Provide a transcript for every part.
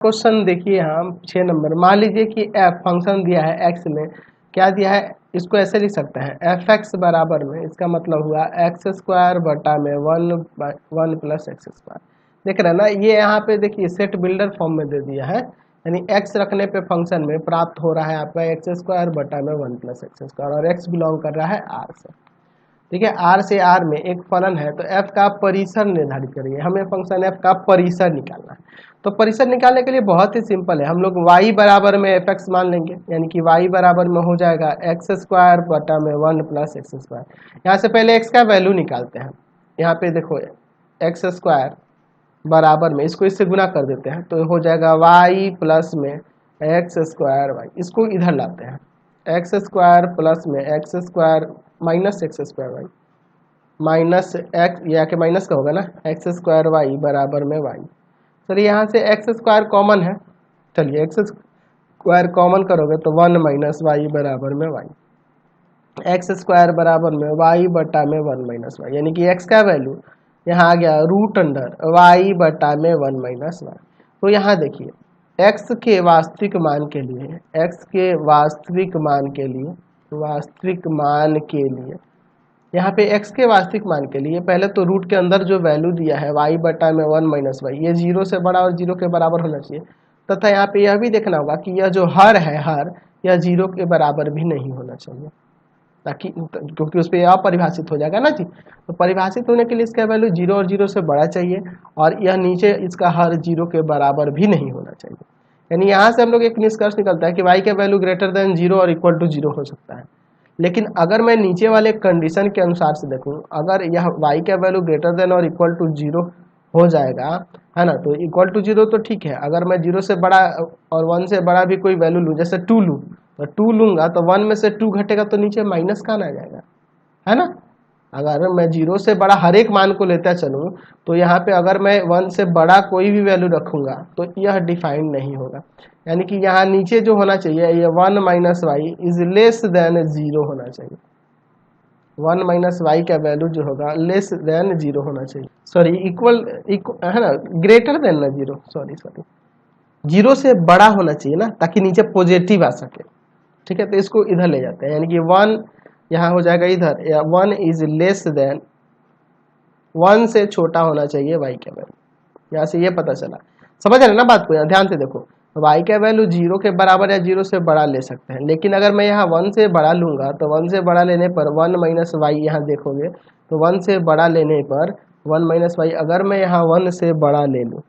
Question देखिए हम 6 number. मान लीजिए कि एफ फंक्शन दिया है एक्स में, क्या दिया है, इसको ऐसे लिख सकते हैं एफ एक्स बराबर में, इसका मतलब हुआ एक्स स्क्वायर बटा में वन प्लस एक्स स्क्वायर। देख रहे हैं ना, ये यहाँ पे देखिए सेट बिल्डर फॉर्म में दे दिया है, यानी एक्स रखने पे फंक्शन में प्राप्त हो रहा है आपका एक्स स्क्वायर बटा में वन प्लस एक्स स्क्वायर, और एक्स बिलोंग कर रहा है आर से। ठीक है, आर से आर में एक फलन है, तो एफ का परिसर निर्धारित करिए। हमें फंक्शन एफ का परिसर निकालना है, तो परिसर निकालने के लिए बहुत ही सिंपल है, हम लोग y बराबर में एफ एक्स मान लेंगे, यानी कि y बराबर में हो जाएगा एक्स स्क्वायर बटा में वन प्लस एक्स स्क्वायर। यहाँ से पहले x का वैल्यू निकालते हैं। यहाँ पे देखो एक्स स्क्वायर बराबर में, इसको इससे गुना कर देते हैं तो हो जाएगा y प्लस में एक्स स्क्वायर वाई, इसको इधर लाते हैं एक्स स्क्वायर प्लस में x square minus x square y minus x, या के माइनस का होगा ना, एक्स स्क्वायर वाई बराबर में वाई। चलिए यहाँ से एक्स स्क्वायर कॉमन है, चलिए एक्स स्क्वायर कॉमन करोगे तो वन माइनस वाई बराबर में वाई, एक्स स्क्वायर बराबर में वाई बटा में वन माइनस वाई, यानी कि एक्स का वैल्यू यहाँ आ गया रूट अंडर वाई बटा में वन माइनस वाई। तो यहाँ देखिए एक्स के वास्तविक मान के लिए, एक्स के वास्तविक मान के लिए, वास्तविक मान के लिए यहाँ पे x के वास्तविक मान के लिए पहले तो रूट के अंदर जो वैल्यू दिया है y बटा में वन माइनस वाई, ये जीरो से बड़ा और जीरो के बराबर होना चाहिए, तथा यहाँ पे यह भी देखना होगा कि यह जो हर है, हर यह जीरो के बराबर भी नहीं होना चाहिए, ताकि क्योंकि उस पर अपरिभाषित हो जाएगा ना जी। तो परिभाषित होने के लिए इसका वैल्यू जीरो और जीरो से बड़ा चाहिए, और यह नीचे इसका हर जीरो के बराबर भी नहीं होना चाहिए। यानी यहाँ से हम लोग एक निष्कर्ष निकलता है कि y का वैल्यू ग्रेटर देन जीरो और इक्वल टू जीरो हो सकता है। लेकिन अगर मैं नीचे वाले कंडीशन के अनुसार से देखूं, अगर यह y का वैल्यू ग्रेटर देन और इक्वल टू जीरो हो जाएगा, है ना, तो इक्वल टू जीरो तो ठीक है। अगर मैं जीरो से बड़ा और वन से बड़ा भी कोई वैल्यू लूँ, जैसे टू लूँ, तो टू लूंगा तो वन में से टू घटेगा तो नीचे माइनस का आ जाएगा, है ना। अगर मैं जीरो से बड़ा हर एक मान को लेता चलूँ, तो यहाँ पे अगर मैं वन से बड़ा कोई भी वैल्यू रखूंगा तो यह डिफाइंड नहीं होगा, यानी कि यहाँ नीचे जो होना चाहिए ये one minus y is less than zero होना चाहिए। वन माइनस वाई का वैल्यू जो होगा लेस देन जीरो होना चाहिए, सॉरी इक्वल है ना, ग्रेटर देन ना जीरो, सॉरी जीरो से बड़ा होना चाहिए ना, ताकि नीचे पॉजिटिव आ सके। ठीक है, तो इसको इधर ले जाते हैं, यानी कि वन यहाँ हो जाएगा इधर, या one is less then, one से छोटा होना चाहिए वाई का वैल्यू। यहाँ से ये पता चला, समझ रहे ना बात को, यहाँ ध्यान से देखो, वाई का वैल्यू जीरो के बराबर या जीरो से बड़ा ले सकते हैं, लेकिन अगर मैं यहाँ वन से बड़ा लूंगा तो वन से बड़ा लेने पर वन माइनस वाई, यहाँ देखोगे तो वन से बड़ा लेने पर वन माइनस वाई, अगर मैं यहाँ वन से बड़ा ले लूँ,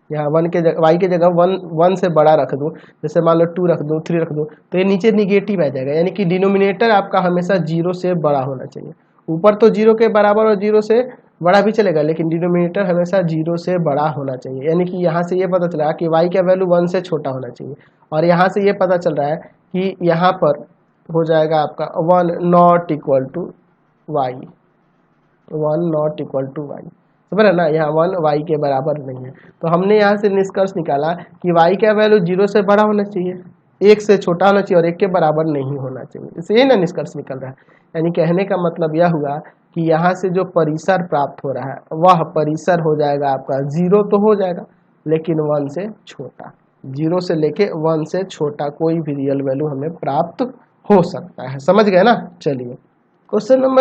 यहाँ वन के जगह वाई के जगह वन से बड़ा रख दूँ, जैसे मान लो टू रख दूँ, थ्री रख दूँ, तो ये नीचे निगेटिव आ जाएगा, यानी कि डिनोमिनेटर आपका हमेशा जीरो से बड़ा होना चाहिए। ऊपर तो जीरो के बराबर और जीरो से बड़ा भी चलेगा, लेकिन डिनोमिनेटर हमेशा जीरो से बड़ा होना चाहिए। यानी कि यहाँ से ये पता चला कि वाई का वैल्यू वन से छोटा होना चाहिए, और यहाँ से ये पता चल रहा है कि यहाँ पर हो जाएगा आपका one not equal to y, one not equal to y, समझ रहे ना, यहाँ वन वाई के बराबर नहीं है। तो हमने यहाँ से निष्कर्ष निकाला कि वाई का वैल्यू जीरो से बड़ा होना चाहिए, एक से छोटा होना चाहिए, और एक के बराबर नहीं होना चाहिए। इससे ना निष्कर्ष निकल रहा है, यानी कहने का मतलब यह हुआ कि यहाँ से जो परिसर प्राप्त हो रहा है वह परिसर हो जाएगा आपका जीरो तो हो जाएगा, लेकिन वन से छोटा, जीरो से लेके वन से छोटा कोई भी रियल वैल्यू हमें प्राप्त हो सकता है। समझ गए ना। चलिए क्वेश्चन नंबर